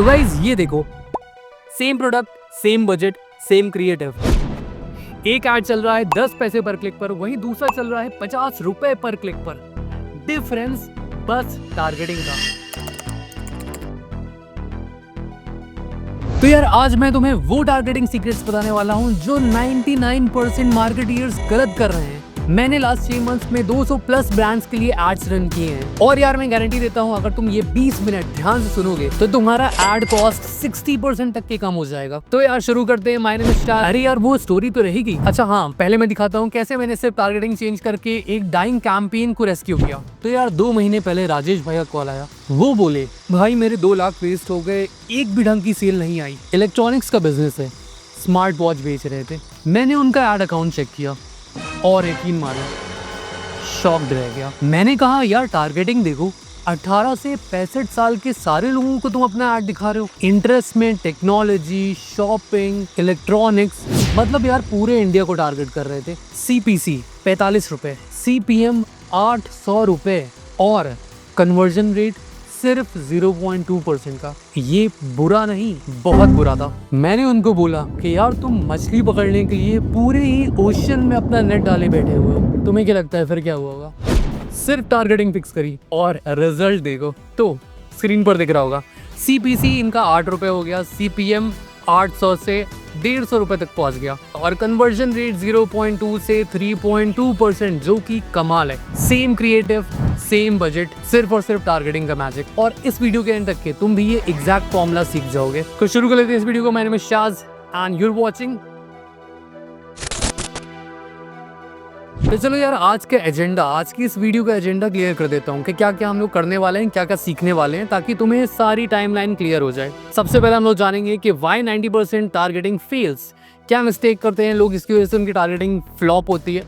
तो गाइस ये देखो, same product, same budget, same creative. एक ऐड चल रहा है 10 पैसे पर क्लिक पर, वहीं दूसरा चल रहा है 50 रुपए पर क्लिक पर। डिफरेंस बस टारगेटिंग का। तो यार आज मैं तुम्हें वो टारगेटिंग सीक्रेट्स बताने वाला हूं जो 99% मार्केटियर्स गलत कर रहे हैं। मैंने लास्ट 6 मंथ्स में 200 प्लस ब्रांड्स के लिए एड्स रन किए हैं और यार मैं गारंटी देता हूं अगर तुम ये 20 मिनट ध्यान से सुनोगे तो तुम्हारा एड कॉस्ट 60% तक के कम हो जाएगा। तो यार शुरू करते हैं। My name is star. अरे यार वो स्टोरी तो रहेगी। अच्छा हाँ, पहले मैं दिखाता हूँ कैसे मैंने सिर्फ टारगेटिंग चेंज करके एक डाइंग कैंपेन को रेस्क्यू किया। तो यार 2 महीने पहले राजेश भैया कॉल आया। वो बोले भाई मेरे 2 लाख वेस्ट हो गए, एक भी ढंग की सेल नहीं आई। इलेक्ट्रॉनिक्स का बिजनेस है, स्मार्ट वॉच बेच रहे थे। मैंने उनका एड अकाउंट चेक किया और यकीन मानो शॉक्ड रह गया। मैंने कहा यार टारगेटिंग देखो, 18 से 65 साल के सारे लोगों को तुम अपना ऐड दिखा रहे हो। इंटरेस्ट में टेक्नोलॉजी, शॉपिंग, इलेक्ट्रॉनिक्स, मतलब यार पूरे इंडिया को टारगेट कर रहे थे। CPC 45 रुपए, CPM 800 रुपए और कन्वर्जन रेट सिर्फ 0.2% का। ये बुरा नहीं, बहुत बुरा था। मैंने उनको बोला कि यार तुम मछली पकड़ने के लिए पूरे ही ओशन में अपना नेट डाले बैठे हुए हो, तुम्हें क्या लगता है फिर क्या हुआ होगा? सिर्फ टारगेटिंग फिक्स करी और रिजल्ट देखो। तो स्क्रीन पर दिख रहा होगा, CPC इनका 8 रुपए हो गया, CPM 800 से 150 रुपए तक पहुंच गया और कन्वर्जन रेट 0.2 से 3.2%, जो कि कमाल है। सेम क्रिएटिव, सेम बजट, सिर्फ और सिर्फ टारगेटिंग का मैजिक। और इस वीडियो के एंड तक के तुम भी ये एग्जैक्ट फॉर्मूला सीख जाओगे। तो शुरू कर लेते हैं इस वीडियो को। My name is Shaz and you are watching. तो चलो यार आज की इस वीडियो का एजेंडा क्लियर कर देता हूँ कि क्या क्या हम लोग करने वाले हैं, क्या क्या सीखने वाले हैं, ताकि तुम्हें सारी टाइमलाइन क्लियर हो जाए। सबसे पहले हम लोग जानेंगे कि व्हाई 90% टारगेटिंग फेल्स। क्या मिस्टेक करते हैं लोग, इसकी वजह से उनकी टारगेटिंग फ्लॉप होती है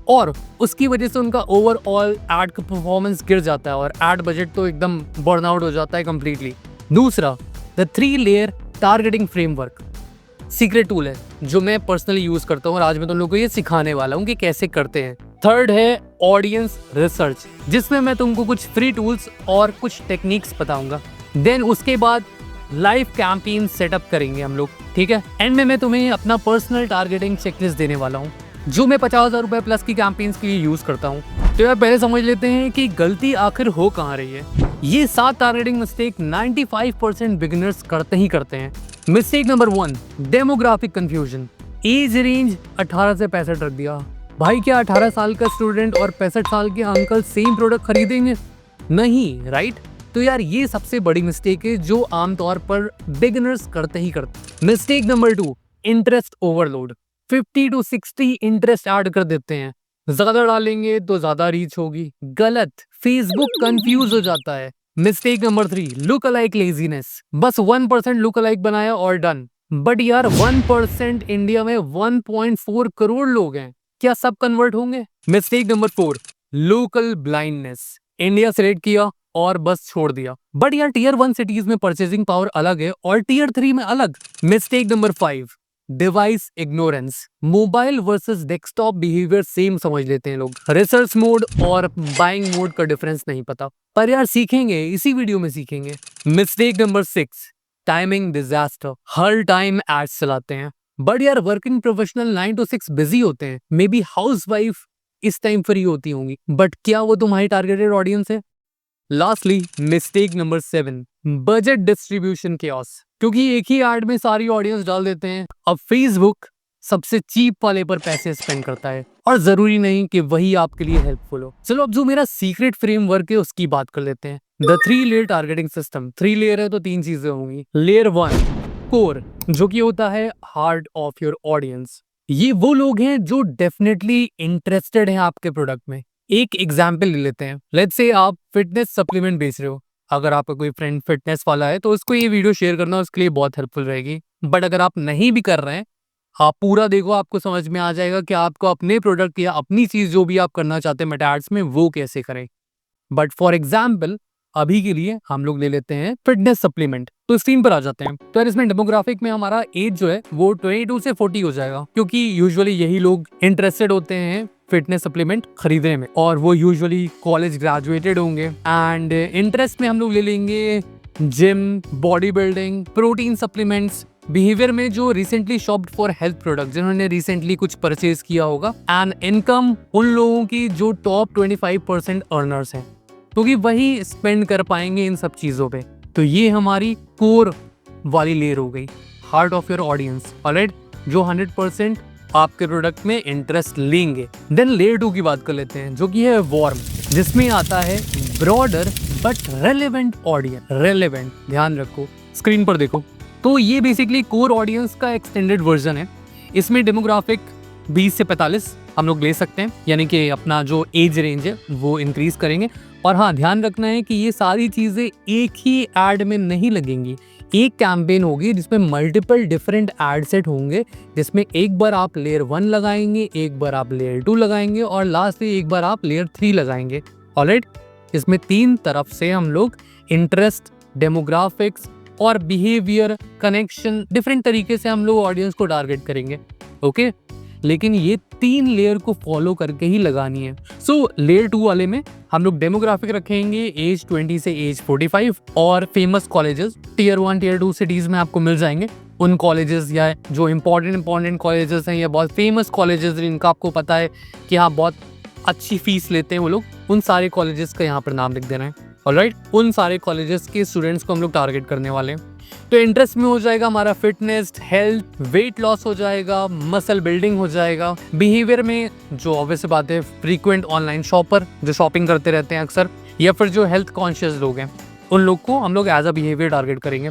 और उसकी वजह से उनका ओवरऑल एड का परफॉर्मेंस गिर जाता है और एड बजट तो एकदम बर्नआउट हो जाता है कंप्लीटली। दूसरा, the 3 layer targeting framework secret tool है जो मैं पर्सनली यूज करता हूँ और आज मैं तुम लोगों को ये सिखाने वाला हूँ कि कैसे करते हैं। थर्ड है ऑडियंस रिसर्च, जिसमें मैं तुमको कुछ फ्री टूल्स और कुछ टेक्निक्स बताऊंगा। देन उसके बाद लाइव कैंपेन सेटअप करेंगे हम लोग, ठीक है। एंड में मैं तुम्हें अपना पर्सनल टारगेटिंग चेकलिस्ट देने वाला हूँ जो मैं 50,000 रुपए प्लस की कैंपेन्स के लिए यूज करता हूँ। तो यार पहले समझ लेते हैं कि गलती आखिर हो कहाँ रही है। ये 7 टारगेटिंग मिस्टेक 95% बिगिनर्स करते ही करते हैं। Mistake number 1, demographic confusion. Age range 18 से 65 रख दिया। भाई क्या 18 साल का स्टूडेंट और 65 साल के अंकल सेम प्रोडक्ट खरीदेंगे? नहीं, राइट? तो यार ये सबसे बड़ी मिस्टेक है जो आमतौर पर बिगिनर्स करते ही करते। Mistake number 2, interest overload. 50 to 60 interest add कर देते हैं, ज्यादा डालेंगे तो ज्यादा रीच होगी। गलत, फेसबुक कंफ्यूज हो जाता है। Mistake number 3, look alike laziness. बस 1% लुक अलाइक बनाया और डन। बट यार 1% इंडिया में 1.4 करोड़ लोग हैं, क्या सब कन्वर्ट होंगे? Mistake number 4, local blindness. India select किया और बस छोड़ दिया। बट यार Tier 1 सिटीज में परचेसिंग पावर अलग है और Tier 3 में अलग। Mistake number 5, device ignorance. Mobile versus desktop behaviour same समझ लेते हैं लोग। रिसर्च मोड और बाइंग मोड का डिफरेंस नहीं पता, पर यार सीखेंगे, इसी वीडियो में सीखेंगे। Mistake number 6, timing disaster. हर टाइम एड्स चलाते हैं बट यार वर्किंग प्रोफेशनल 9 to 6 बिजी होते हैं। मे बी हाउसवाइफ इस टाइम फ्री होती होंगी, बट क्या वो तुम्हारी टारगेटेड ऑडियंस है? Lastly mistake number 7, budget distribution chaos. क्योंकि एक ही एड में सारी ऑडियंस डाल देते हैं। अब फेसबुक सबसे चीप वाले पर पैसे स्पेंड करता है और जरूरी नहीं कि वही आपके लिए हेल्पफुल हो। चलो अब जो मेरा सीक्रेट फ्रेमवर्क है उसकी बात कर लेते हैं। The 3 layer targeting system. 3 layer है तो 3 चीजें होंगी। लेयर 1, कोर, जो कि होता है हार्ट ऑफ योर ऑडियंस। ये वो लोग हैं जो डेफिनेटली इंटरेस्टेड हैं आपके प्रोडक्ट में। एक एग्जाम्पल ले लेते हैं। लेट्स से आप फिटनेस सप्लीमेंट बेच रहे हो। अगर आपका कोई फ्रेंड फिटनेस वाला है तो उसको ये वीडियो शेयर करना उसके लिए बहुत हेल्पफुल रहेगी। बट अगर आप नहीं भी कर रहे हैं, आप पूरा देखो, आपको समझ में आ जाएगा कि आपको अपने प्रोडक्ट या अपनी चीज जो भी आप करना चाहते हैं मेटा एड्स में, वो कैसे करें। बट फॉर एग्जाम्पल अभी के लिए हम लोग ले लेते हैं फिटनेस सप्लीमेंट। तो स्क्रीन पर आ जाते हैं। तो यार इसमें डेमोग्राफिक में हमारा एज जो है वो 22 से 40 हो जाएगा, क्योंकि यूजुअली यही लोग इंटरेस्टेड होते हैं फिटनेस सप्लीमेंट खरीदने में और वो यूजुअली कॉलेज ग्रेजुएटेड होंगे। एंड इंटरेस्ट में हम लोग ले लेंगे gym, body building, protein supplements, behaviour में जो रिसेंटली शॉप्ड फॉर हेल्थ प्रोडक्ट, जिन्होंने रिसेंटली कुछ परचेज किया होगा, एंड इनकम उन लोगों की जो टॉप 25% अर्नर्स हैं, क्योंकि वही स्पेंड कर पाएंगे इन सब चीजों पे। तो ये हमारी कोर वाली लेयर हो गई, heart of your audience, alright, जो 100% आपके प्रोडक्ट में इंटरेस्ट लेंगे। देन लेयर 2 की बात कर लेते हैं, जो कि है वार्म, जिसमें आता है broader but relevant audience. Relevant, ध्यान रखो, स्क्रीन पर देखो। तो ये बेसिकली कोर ऑडियंस का एक्सटेंडेड वर्जन है। इसमें डेमोग्राफिक 20 से 45 हम लोग ले सकते हैं, यानी कि अपना जो एज रेंज है वो इंक्रीज करेंगे। और हाँ, ध्यान रखना है कि ये सारी चीज़ें एक ही एड में नहीं लगेंगी। एक कैंपेन होगी जिसमें मल्टीपल डिफरेंट एड सेट होंगे, जिसमें एक बार आप लेयर 1 लगाएंगे, एक बार आप लेयर 2 लगाएंगे और लास्ट में एक बार आप लेयर 3 लगाएंगे। ऑलराइट, इसमें 3 तरफ से हम लोग इंटरेस्ट, डेमोग्राफिक्स और बिहेवियर, कनेक्शन, डिफरेंट तरीके से हम लोग ऑडियंस को टारगेट करेंगे। ओके, लेकिन ये 3 लेयर को फॉलो करके ही लगानी है। सो लेयर 2 वाले में हम लोग डेमोग्राफिक रखेंगे एज 20 से एज 45 और famous colleges tier 1 tier 2 cities में आपको मिल जाएंगे। उन कॉलेजेस या जो इंपॉर्टेंट कॉलेजेस हैं या बहुत फेमस कॉलेजेस जिनका आपको पता है कि हाँ बहुत अच्छी फीस लेते हैं वो लोग, उन सारे कॉलेजेस का यहाँ पर नाम लिख देना है। ऑलराइट, उन सारे कॉलेजेस के स्टूडेंट्स को हम लोग टारगेट करने वाले हैं। तो इंटरेस्ट में हो जाएगा हमारा फिटनेस, हेल्थ, वेट लॉस हो जाएगा, मसल बिल्डिंग हो जाएगा। बिहेवियर में जो ऑब्वियस बात है, फ्रीक्वेंट ऑनलाइन शॉपर जो शॉपिंग करते रहते हैं अक्सर, या फिर जो हेल्थ कॉन्शियस लोग हैं, उन लोग को हम लोग एज अ बिहेवियर टारगेट करेंगे।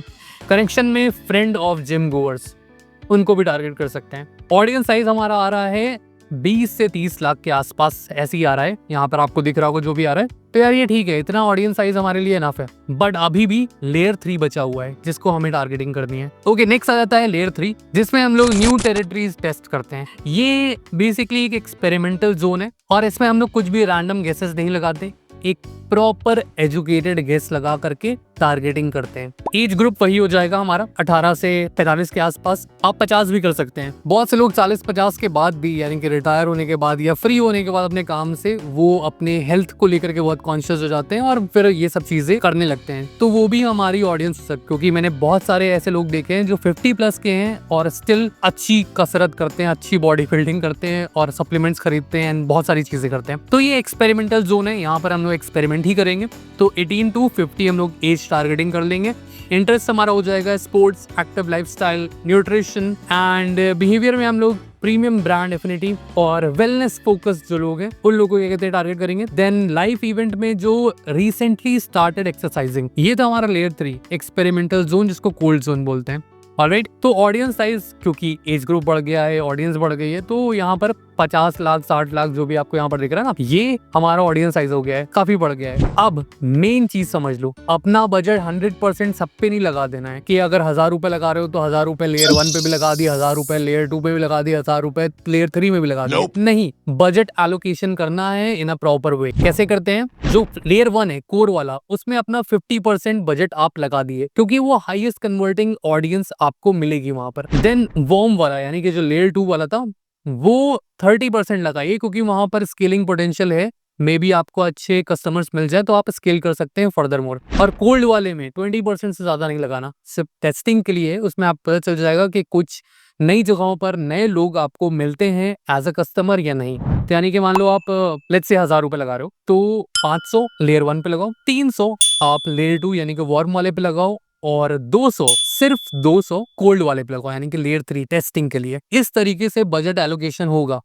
कनेक्शन में फ्रेंड ऑफ जिम गोअर्स, उनको भी टारगेट कर सकते हैं। ऑडियंस साइज हमारा आ रहा है 20 से 30 लाख के आसपास, ऐसे ही आ रहा है, यहाँ पर आपको दिख रहा होगा जो भी आ रहा है। तो यार ये ठीक है, इतना ऑडियंस साइज हमारे लिए इनफ है। बट अभी भी लेयर 3 बचा हुआ है जिसको हमें टारगेटिंग करनी है। ओके, नेक्स्ट आ जाता है लेयर 3, जिसमें हम लोग न्यू टेरिटरीज टेस्ट करते हैं। ये बेसिकली एक एक्सपेरिमेंटल जोन है और इसमें हम लोग कुछ भी रैंडम गेसेस नहीं लगाते, एक प्रॉपर एजुकेटेड गेस लगा करके टारगेटिंग करते हैं। एज ग्रुप वही हो जाएगा हमारा 18 से 45 के आसपास, आप 50 भी कर सकते हैं। बहुत से लोग 40-50 के बाद भी, यानी कि रिटायर होने के बाद या फ्री होने के बाद अपने काम से, वो अपने हेल्थ को लेकर के बहुत कॉन्शियस हो जाते हैं और फिर ये सब चीजें करने लगते हैं। तो वो भी हमारी ऑडियंस हो सकती है, क्योंकि मैंने बहुत सारे ऐसे लोग देखे हैं जो 50+ के हैं और स्टिल अच्छी कसरत करते हैं, अच्छी बॉडी बिल्डिंग करते हैं और सप्लीमेंट्स खरीदते हैं, बहुत सारी चीजें करते हैं। तो ये एक्सपेरिमेंटल जोन है, यहाँ पर हम लोग एक्सपेरिमेंट ही करेंगे। तो 18 to 50 हम लोग एज टारगेटिंग कर लेंगे। इंटरेस्ट हमारा हो जाएगा sports, active lifestyle, nutrition and behaviour में हम लोग प्रीमियम ब्रांड एफिनिटी और वेलनेस फोकस जो लोग हैं उन लोगों को कहते हैं टारगेट करेंगे। देन लाइफ इवेंट में जो रिसेंटली स्टार्टेड एक्सरसाइजिंग, ये था हमारा लेयर 3 एक्सपेरिमेंटल जोन, जिसको कोल्ड जोन बोलते हैं। ऑलराइट, तो ऑडियंस साइज, क्योंकि एज ग्रुप बढ़ गया है, ऑडियंस बढ़ गई है, तो यहाँ पर 50 लाख 60 लाख जो भी आपको यहाँ पर दिख रहा है ना, ये हमारा ऑडियंस साइज हो गया है, काफी बढ़ गया है। अब मेन चीज समझ लो, अपना बजट 100% सब पे नहीं लगा देना है कि अगर 1000 रुपए लगा रहे हो तो 1000 रुपए लेयर 1 पे भी लगा दिए, 1000 रुपए लेयर 2 पे भी लगा दिए, 1000 रुपए लेयर 3 में भी लगा दिए। नहीं, बजट एलोकेशन करना है इन अ प्रॉपर वे। कैसे करते हैं? जो लेयर 1 है कोर वाला, उसमें अपना 50% बजट आप लगा दिए, क्योंकि वो हाईएस्ट कन्वर्टिंग ऑडियंस आपको मिलेगी वहां पर। देन वार्म वाला, यानी कि जो लेयर 2 वाला था, वो 30% लगाइए, क्योंकि वहां पर स्केलिंग पोटेंशियल है। मे बी आपको अच्छे कस्टमर्स मिल जाए तो आप स्केल कर सकते हैं फर्दर मोर। और कोल्ड वाले में 20% से ज्यादा नहीं लगाना, सिर्फ टेस्टिंग के लिए। उसमें आप पता चल जाएगा कि कुछ नई जगहों पर नए लोग आपको मिलते हैं एज अ कस्टमर या नहीं। तो यानी कि मान लो आप लेट्स से 1000 रुपए लगा रहे हो, तो 500 लेयर 1 पे लगाओ, 300 आप लेयर 2 यानी कि वार्म वाले पे लगाओ, और 200 सिर्फ 200 कोल्ड वाले पे लगाओ, यानी कि लेयर 3 टेस्टिंग के लिए। इस तरीके से बजट एलोकेशन होगा।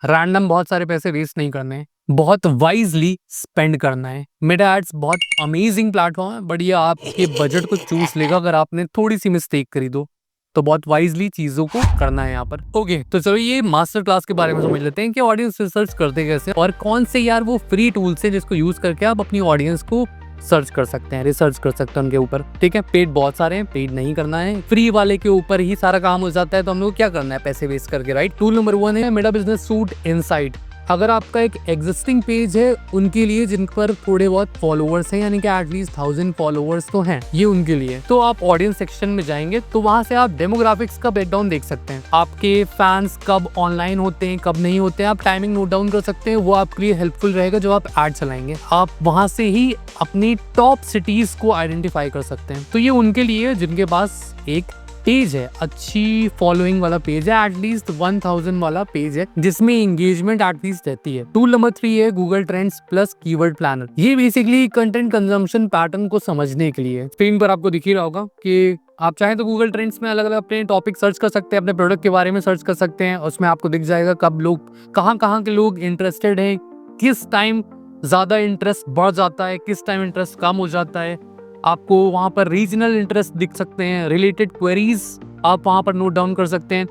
रैंडम बहुत सारे पैसे वेस्ट नहीं करने हैं, बहुत वाइजली स्पेंड करना है। मेटा एड्स बहुत अमेजिंग प्लेटफॉर्म है, बट ये आपके बजट को चूस लेगा अगर आपने थोड़ी सी मिस्टेक करी तो बहुत वाइजली चीजों को करना है यहाँ पर। ओके, तो चलो ये मास्टर क्लास के बारे में समझ लेते हैं कि ऑडियंस रिसर्च करते कैसे और कौन से यार वो फ्री टूल्स हैं जिसको यूज करके आप अपनी ऑडियंस को सर्च कर सकते हैं, रिसर्च कर सकते हैं उनके ऊपर। ठीक है, पेड बहुत सारे हैं, पेड नहीं करना है, फ्री वाले के ऊपर ही सारा काम हो जाता है। तो हम लोग क्या करना है पैसे वेस्ट करके, राइट। टूल नंबर 1 है मेटा बिजनेस सूट इनसाइट। अगर आपका एक एग्जिस्टिंग पेज है उनके लिए जिन पर थोड़े बहुत फॉलोअर्स हैं, यानी कि एटलीस्ट 1000 फॉलोअर्स तो हैं, ये उनके लिए। तो आप ऑडियंस सेक्शन में जाएंगे तो वहां से आप डेमोग्राफिक्स का ब्रेकडाउन देख सकते हैं। आपके फैंस कब ऑनलाइन होते हैं, कब नहीं होते हैं, आप टाइमिंग नोट डाउन कर सकते हैं। वो आपके लिए हेल्पफुल रहेगा जब आप एड चलाएंगे। आप वहां से ही अपनी टॉप सिटीज को आइडेंटिफाई कर सकते हैं। तो ये उनके लिए जिनके पास एक पेज है, अच्छी फॉलोइंग वाला पेज है, एटलीस्ट 1000 वाला पेज है जिसमें एंगेजमेंट एटलीस्ट रहती है। टूल नंबर 3 है Google trends plus keyword planner. ये बेसिकली कंटेंट कंजम्पशन पैटर्न को समझने के लिए। स्क्रीन पर आपको दिख ही रहा होगा कि आप चाहें तो गूगल ट्रेंड्स में अलग अलग अपने टॉपिक सर्च कर सकते हैं, अपने प्रोडक्ट के बारे में सर्च कर सकते हैं। उसमें आपको दिख जाएगा कब लोग कहाँ के लोग इंटरेस्टेड हैं, किस टाइम ज्यादा इंटरेस्ट बढ़ जाता है, किस टाइम इंटरेस्ट कम हो जाता है। आपको वहां पर रीजनल इंटरेस्ट दिख सकते हैं, रिलेटेड क्वेरीज आप वहां पर नोट डाउन कर सकते हैं।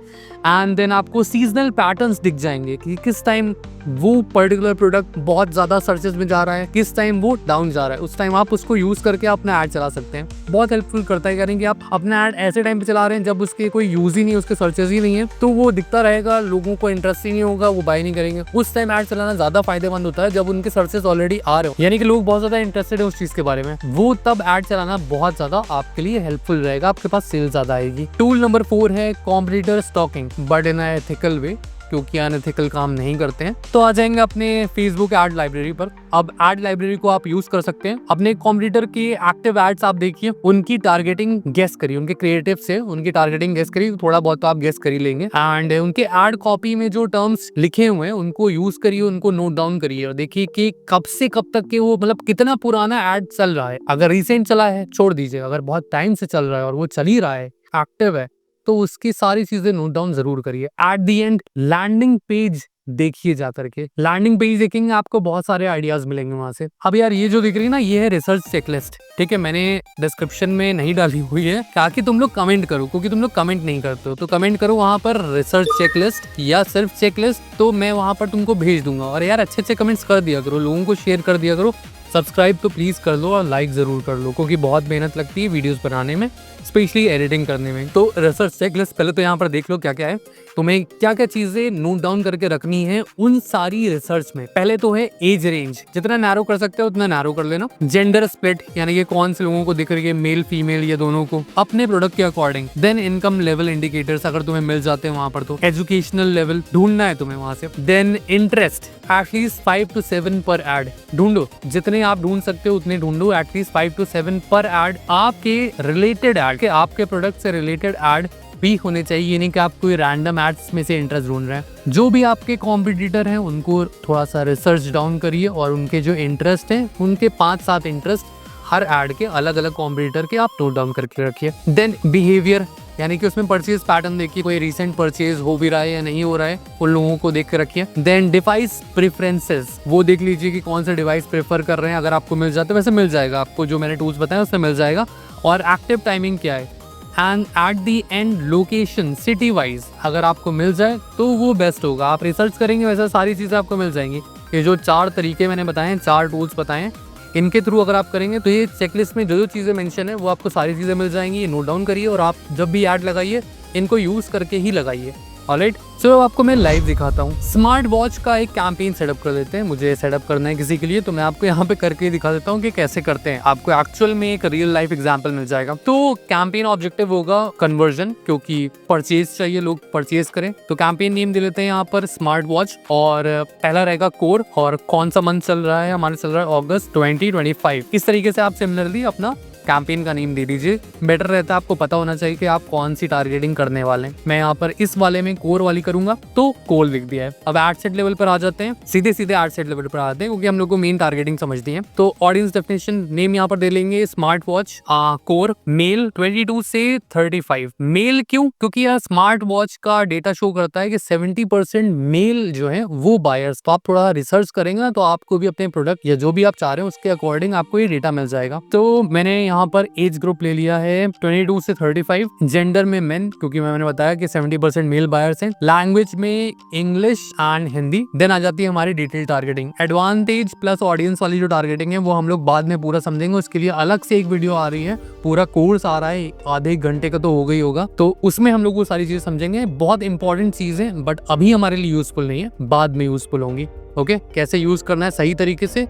एंड देन आपको सीजनल पैटर्न्स दिख जाएंगे कि किस टाइम वो पर्टिकुलर प्रोडक्ट बहुत ज्यादा सर्चेस में जा रहा है, किस टाइम वो डाउन जा रहा है। उस टाइम आप उसको यूज करके अपना ऐड चला सकते हैं। बहुत हेल्पफुल करता है, यानी कि आप अपना ऐड ऐसे टाइम पे चला रहे हैं जब उसके कोई यूज ही नहीं है, उसके सर्चेस ही नहीं है, तो वो दिखता रहेगा, लोगों को इंटरेस्ट ही नहीं होगा, वो बाय नहीं करेंगे। उस टाइम ऐड चलाना ज्यादा फायदेमंद होता है जब उनके सर्चेस ऑलरेडी आ रहे हो, यानी कि लोग बहुत ज्यादा इंटरेस्टेड है उस चीज के बारे में। वो तब ऐड चलाना बहुत ज्यादा आपके लिए हेल्पफुल रहेगा, आपके पास सेल ज्यादा आएगी। टूल नंबर 4 है competitor stalking, but in ethical way, क्योंकि अनएथिकल काम नहीं करते हैं। तो आ जाएंगे अपने फेसबुक एड लाइब्रेरी पर। अब एड लाइब्रेरी को आप यूज कर सकते हैं। अपने कॉम्पिटिटर के एक्टिव एड्स आप देखिए, उनकी टारगेटिंग गेस करिए, उनके क्रिएटिव से उनकी टारगेटिंग गेस करिए। थोड़ा बहुत तो आप गेस कर ही लेंगे। एंड उनके एड कॉपी में जो टर्म्स लिखे हुए हैं उनको यूज करिए, उनको नोट डाउन करिए और देखिए कि कब से कब तक के वो, मतलब कितना पुराना एड चल रहा है। अगर रिसेंट चला है छोड़ दीजिए, अगर बहुत टाइम से चल रहा है और वो चल ही रहा है, एक्टिव है, तो उसकी सारी चीजें नोट डाउन जरूर करिए। At the end landing page देखिए जा करके। लैंडिंग पेज देखेंगे आपको बहुत सारे आइडियाज मिलेंगे वहां से। अब यार ये जो दिख रही है ना, ये है रिसर्च चेकलिस्ट। ठीक है, मैंने डिस्क्रिप्शन में नहीं डाली हुई है ताकि तुम लोग कमेंट करो, क्योंकि तुम लोग कमेंट नहीं करते हो। तो कमेंट करो वहां पर रिसर्च चेकलिस्ट या सिर्फ चेकलिस्ट, तो मैं वहां पर तुमको भेज दूंगा। और यार अच्छे अच्छे कमेंट्स कर दिया करो, लोगों को शेयर कर दिया करो, सब्सक्राइब तो प्लीज कर लो और लाइक जरूर कर लो, क्योंकि बहुत मेहनत लगती है वीडियोस बनाने में, स्पेशली एडिटिंग करने में। तो रिसर्च चेकलिस्ट पहले तो यहाँ पर देख लो क्या क्या है, तुम्हें क्या क्या चीजें नोट डाउन करके रखनी है उन सारी रिसर्च में। पहले तो है एज रेंज, जितना नैरो कर सकते हो उतना नैरो कर लेना। जेंडर स्प्लिट, यानी कि कौन से लोगों को दिख रही है, मेल फीमेल या दोनों को, अपने प्रोडक्ट के according. Then income level indicators अगर तुम्हें मिल जाते हैं वहां पर, तो एजुकेशनल लेवल ढूंढना है तुम्हें वहां से। देन इंटरेस्ट, एटलीस्ट 5 to 7 पर एड ढूंढो, जितने आप ढूंढ सकते हो उतने ढूंढो, एटलीस्ट 5 to 7 पर एड। आपके रिलेटेड एड के, आपके प्रोडक्ट से रिलेटेड एड भी होने चाहिए, ये नहीं कि आप कोई रैंडम एड्स में से इंटरेस्ट ढूंढ रहे हैं। जो भी आपके कॉम्पिटिटर हैं उनको थोड़ा सा रिसर्च डाउन करिए और उनके जो इंटरेस्ट हैं, उनके 5-7 इंटरेस्ट हर एड के अलग अलग कॉम्पिटिटर के आप नोट डाउन करके रखिए। देन बिहेवियर, यानी कि उसमें परचेज पैटर्न देखिए, कोई रिसेंट परचेज हो भी रहा है या नहीं हो रहा है, उन लोगों को देख के रखिए। देन डिवाइस प्रेफरेंसेस, वो देख लीजिए कि कौन सा डिवाइस प्रेफर कर रहे हैं। अगर आपको मिल जाता है, वैसे मिल जाएगा आपको, जो मैंने टूल्स बताए उसमें मिल जाएगा। और एक्टिव टाइमिंग क्या है। And at the and location, city wise अगर आपको मिल जाए तो वो बेस्ट होगा। आप रिसर्च करेंगे वैसे सारी चीज़ें आपको मिल जाएंगी। ये जो 4 तरीके मैंने बताए हैं, 4 टूल्स बताए हैं, इनके थ्रू अगर आप करेंगे तो ये चेकलिस्ट में जो जो चीज़ें मेंशन है वो आपको सारी चीज़ें मिल जाएंगी। ये नोट डाउन करिए और आप जब भी ऐड लगाइए इनको यूज़ करके ही लगाइए। ऑलराइट, चलो आपको मैं लाइव दिखाता हूँ। स्मार्ट वॉच का एक कैंपेन सेटअप कर लेते हैं। मुझे सेटअप करना है किसी के लिए, तो मैं आपको यहाँ पे करके दिखा देता हूँ कि कैसे करते हैं। आपको एक्चुअल में एक रियल लाइफ एग्जांपल मिल जाएगा। तो कैंपेन ऑब्जेक्टिव होगा कन्वर्जन, क्योंकि परचेज चाहिए, लोग परचेज करें। तो कैंपेन नेम दे लेते हैं यहाँ पर स्मार्ट वॉच, और पहला रहेगा कोर, और कौन सा मंथ चल रहा है, हमारे चल रहा है अगस्त 2025। इस तरीके से आप सिमिलरली अपना कैंपेन का नेम दे दीजिए। बेटर रहता है, आपको पता होना चाहिए कि आप कौन सी टारगेटिंग करने वाले हैं। मैं यहाँ पर इस वाले में कोर वाली करूंगा, तो कोर लिख दिया है। अब एड सेट लेवल पर आ जाते हैं, सीधे सीधे एड सेट लेवल पर आते हैं, क्योंकि हम लोग को मेन टारगेटिंग समझनी है। तो ऑडियंस डेफिनेशन नेम यहाँ पर दे लेंगे स्मार्ट वॉच कोर, मेल 22 से 35। मेल क्यों? क्योंकि यार स्मार्ट वॉच का डेटा शो करता है कि 70% मेल जो है वो बायर्स। तो आप थोड़ा रिसर्च करेंगे ना, तो आपको भी अपने प्रोडक्ट या जो भी आप चाह रहे हैं उसके अकॉर्डिंग आपको ये डेटा मिल जाएगा। तो मैंने यहाँ पर एज ग्रुप ले लिया है 22 से 35, जेंडर में मेन, क्योंकि मैंने बताया कि 70% मेल बायर्स हैं, लैंग्वेज में इंग्लिश एंड हिंदी। देन आ जाती है हमारी detail targeting, advantage plus audience वाली जो टारगेटिंग है वो हम लोग बाद में पूरा समझेंगे, उसके लिए अलग से एक वीडियो आ रही है, पूरा कोर्स आ रहा है, आधे एक घंटे का तो हो गई होगा, तो उसमें हम लोग वो सारी चीजें समझेंगे। बहुत इंपॉर्टेंट चीज है बट अभी हमारे लिए यूजफुल नहीं है, बाद में यूजफुल होंगी। ओके, कैसे यूज करना है सही तरीके से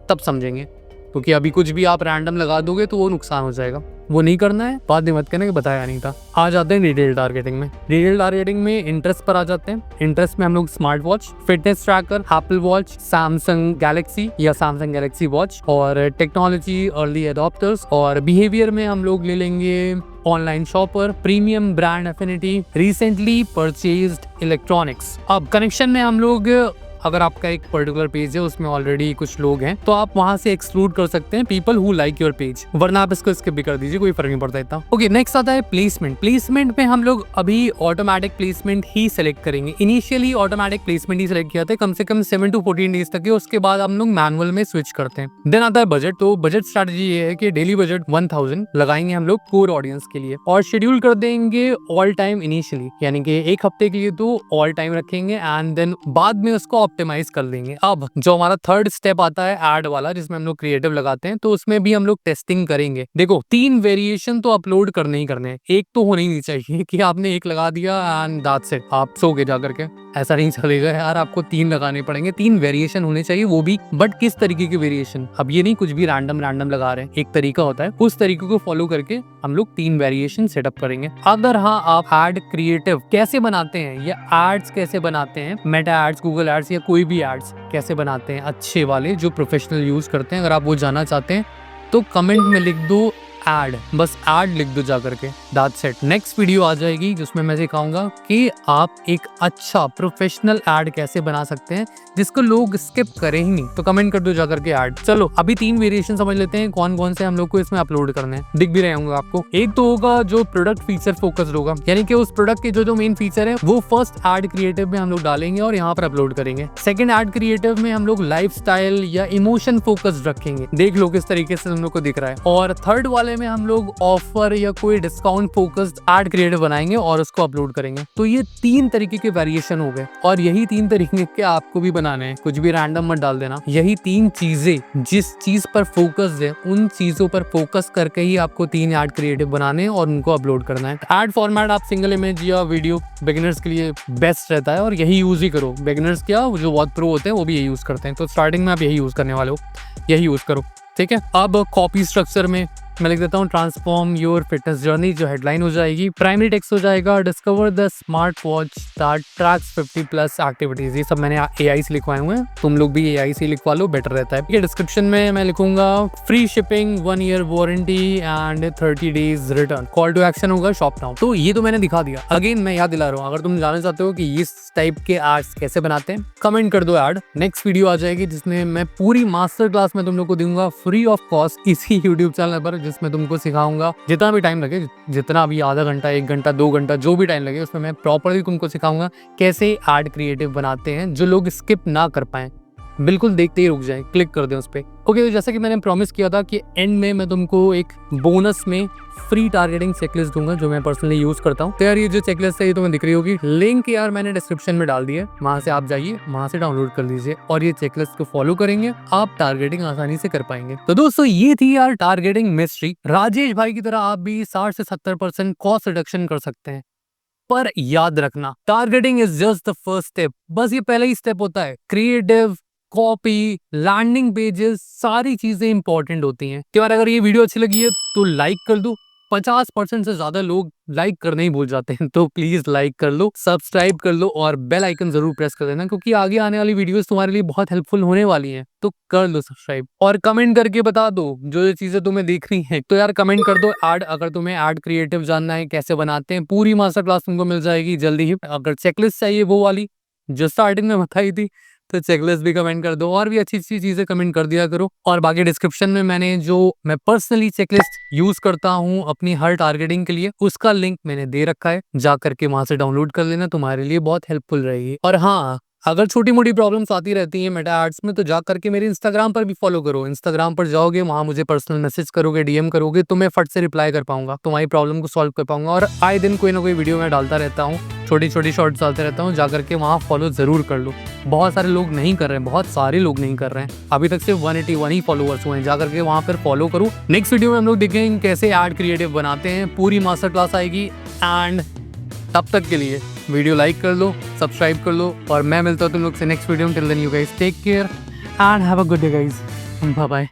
तब समझेंगे, क्योंकि अभी कुछ भी आप रैंडम लगा दोगे तो वो नुकसान हो जाएगा, वो नहीं करना है। बाद में मत कहना कि बताया नहीं था। आ जाते हैं डिटेल टारगेटिंग में। डिटेल टारगेटिंग में इंटरेस्ट पर आ जाते हैं। इंटरेस्ट में हम लोग smart watch, fitness tracker, Apple watch, Samsung Galaxy या सैमसंग गैलेक्सी वॉच, और टेक्नोलॉजी, अर्ली एडॉप्टर्स, और बिहेवियर में हम लोग ले लेंगे online shopper, premium brand affinity, recently purchased electronics. अब कनेक्शन में हम लोग, अगर आपका एक पर्टिकुलर पेज है उसमें ऑलरेडी कुछ लोग हैं तो आप वहां से एक्सक्लूड कर सकते हैं people who like your page, वरना आप इसको स्किप भी कर दीजिए, कोई फर्क नहीं पड़ता इतना। ओके, नेक्स्ट आता है प्लेसमेंट। प्लेसमेंट में हम लोग अभी ऑटोमेटिक प्लेसमेंट ही सिलेक्ट करेंगे। इनिशियली ऑटोमेटिक प्लेसमेंट ही सिलेक्ट किया था कम से कम 7 to 14 डेज तक के, उसके बाद हम लोग मैनुअल में स्विच करते हैं। देन आता है बजट। तो बजट स्ट्रेटजी ये है कि डेली बजट 1000 लगाएंगे हम लोग कोर ऑडियंस के लिए, और शेड्यूल कर देंगे ऑल टाइम इनिशियली, यानी कि एक हफ्ते के लिए तो ऑल टाइम रखेंगे एंड देन बाद में उसको ऑप्टिमाइज कर लेंगे। अब जो हमारा थर्ड स्टेप आता है ऐड वाला, जिसमें हम लोग क्रिएटिव लगाते हैं, तो उसमें भी हम लोग टेस्टिंग करेंगे। देखो 3 वेरिएशन तो अपलोड करने ही करने हैं, एक तो होना ही नहीं चाहिए कि आपने एक लगा दिया एंड दैट्स इट, आप सो के जा करके, ऐसा नहीं चलेगा यार, आपको 3 लगाने पड़ेंगे। 3 वेरिएशन होने चाहिए, वो भी बट किस तरीके के वेरिएशन। अब ये नहीं कुछ भी रैंडम लगा रहे हैं, एक तरीका होता है, उस तरीके को फॉलो करके हम लोग 3 वेरिएशन सेटअप करेंगे। अगर हाँ आप एड क्रिएटिव कैसे बनाते हैं या एड्स कैसे बनाते हैं, मेटा एड्स, गूगल एड्स या कोई भी एड्स कैसे बनाते हैं अच्छे वाले जो प्रोफेशनल यूज करते हैं, अगर आप वो जानना चाहते हैं तो कमेंट में लिख दो एड, बस एड लिख दो जा करके, दैट्स इट। नेक्स्ट वीडियो आ जाएगी जिसमें मैं सिखाऊंगा कि आप एक अच्छा प्रोफेशनल एड कैसे बना सकते हैं जिसको लोग स्किप करें ही नहीं, तो कमेंट कर दो जा करके एड। चलो अभी 3 वेरिएशन समझ लेते हैं कौन कौन से हम लोग को इसमें अपलोड करने हैं, दिख भी रहे होंगे आपको। एक तो होगा जो प्रोडक्ट फीचर फोकस्ड होगा, यानी कि उस प्रोडक्ट के जो मेन फीचर है वो फर्स्ट एड क्रिएटिव में हम लोग डालेंगे और यहाँ पर अपलोड करेंगे। सेकंड एड क्रिएटिव में हम लोग लाइफस्टाइल या इमोशन फोकस्ड रखेंगे, देख लो किस तरीके से हम लोग को दिख रहा है। और थर्ड वाले में हम लोग ऑफर या कोई डिस्काउंट फोकस्ड एड क्रिएटिव बनाएंगे और उसको अपलोड करेंगे। तो ये 3 तरीके के वेरिएशन हो गए, और यही 3 तरीके के आपको भी बनाने हैं, कुछ भी रैंडम मत डाल देना। यही 3 चीजें जिस चीज पर फोकस है उन चीजों पर फोकस करके ही आपको 3 एड क्रिएटिव बनाने हैं और उनको अपलोड करना है। एड फॉर्मेट आप सिंगल इमेज या वीडियो बिगिनर्स के लिए बेस्ट रहता है और यही यूज ही करो। बिगिनर्स क्या, जो बहुत प्रो होते हैं वो भी यही यूज करते हैं, तो स्टार्टिंग में आप यही यूज करने वाले हो, यही यूज करो, ठीक है। अब कॉपी स्ट्रक्चर में मैं लिख देता हूँ ट्रांसफॉर्म योर फिटनेस जर्नी, जो हेडलाइन हो जाएगी। प्राइमरी टेक्स्ट हो जाएगा discover the smart watch that tracks 50+ activities. ये सब मैंने एआई से लिखवाए हुए हैं, तुम लोग भी एआई से लिखवा लो, बेटर रहता है। डिस्क्रिप्शन में मैं लिखूंगा free shipping, 1 year warranty and 30 days return. Call to action होगा शॉप नाउ। तो ये तो मैंने दिखा दिया। अगेन मैं याद दिला रहा हूँ, अगर तुम जानना चाहते हो कि इस टाइप के एड्स कैसे बनाते हैं, कमेंट कर दो एड। नेक्स्ट वीडियो आ जाएगी जिसमें मैं पूरी मास्टर क्लास में तुम लोग को दूंगा फ्री ऑफ कॉस्ट इसी यूट्यूब चैनल पर, जिसमें तुमको सिखाऊंगा जितना भी टाइम लगे, जितना भी आधा घंटा, 1 घंटा, 2 घंटा, जो भी टाइम लगे, उसमें मैं प्रॉपरली तुमको सिखाऊंगा कैसे एड क्रिएटिव बनाते हैं जो लोग स्किप ना कर पाए, बिल्कुल देखते ही रुक जाए, क्लिक कर दें उस पर। ओके, तो जैसा कि मैंने प्रॉमिस किया था कि एंड में मैं तुमको एक बोनस में फ्री टारगेटिंग चेकलिस्ट दूंगा जो मैं पर्सनली यूज करता हूँ। तो यार ये जो चेकलिस्ट है ये तुम्हें दिख रही होगी, लिंक यार मैंने डिस्क्रिप्शन में डाल दी है, वहां से आप जाइए, वहां से डाउनलोड कर लीजिए और ये चेकलिस्ट को फॉलो करेंगे, आप टारगेटिंग आसानी से कर पाएंगे। तो दोस्तों ये थी यार टारगेटिंग मिस्ट्री। राजेश भाई की तरह आप भी 60 से 70% कॉस्ट रिडक्शन कर सकते हैं, पर याद रखना targeting is just the first step. बस ये पहला ही स्टेप होता है। क्रिएटिव, कॉपी, लैंडिंग पेजेस, सारी चीजें इंपॉर्टेंट होती हैं। तो यार अगर ये वीडियो अच्छी लगी है तो लाइक कर दो। 50% से ज्यादा लोग लाइक करने ही भूल जाते हैं, तो प्लीज लाइक कर लो, सब्सक्राइब कर लो और बेल आइकन जरूर प्रेस कर देना, क्योंकि आगे आने वाली वीडियोस तुम्हारे लिए बहुत हेल्पफुल होने वाली हैं। तो कर लो सब्सक्राइब और कमेंट करके बता दो जो चीजें तुम्हें देख रही हैं। तो यार कमेंट कर दो ऐड, अगर तुम्हें ऐड क्रिएटिव जानना है कैसे बनाते हैं, पूरी मास्टर क्लास तुमको मिल जाएगी जल्दी ही। अगर चेकलिस्ट चाहिए वो वाली जो स्टार्टिंग में बताई थी, तो चेकलिस्ट भी कमेंट कर दो, और भी अच्छी अच्छी चीजें कमेंट कर दिया करो। और बाकी डिस्क्रिप्शन में मैंने जो मैं पर्सनली चेकलिस्ट यूज करता हूँ अपनी हर टारगेटिंग के लिए, उसका लिंक मैंने दे रखा है, जा करके वहां से डाउनलोड कर लेना, तुम्हारे लिए बहुत हेल्पफुल रहेगी। और हाँ, अगर छोटी मोटी प्रॉब्लम्स आती रहती हैं मेटा एड्स में, तो जा करके मेरे इंस्टाग्राम पर भी फॉलो करो। इंस्टाग्राम पर जाओगे, वहाँ मुझे पर्सनल मैसेज करोगे, डीएम करोगे, तो मैं फट से रिप्लाई कर पाऊंगा, तुम्हारी प्रॉब्लम को सॉल्व कर पाऊंगा। और आए दिन कोई ना कोई वीडियो मैं डालता रहता हूँ, छोटी छोटी शॉर्ट्स डालते रहता हूँ, जा करके वहाँ फॉलो जरूर कर लो। बहुत सारे लोग नहीं कर रहे हैं, बहुत सारे लोग नहीं कर रहे हैं, अभी तक सिर्फ 181 ही फॉलोअर्स हुए हैं। जा करके वहाँ पर फॉलो करो। नेक्स्ट वीडियो में हम लोग देखेंगे कैसे एड क्रिएटिव बनाते हैं, पूरी मास्टर क्लास आएगी। एंड तब तक के लिए वीडियो लाइक कर लो, सब्सक्राइब कर लो, और मैं मिलता हूँ तुम लोग से नेक्स्ट वीडियो में। Till then you guys take care and have a good day guys, bye bye.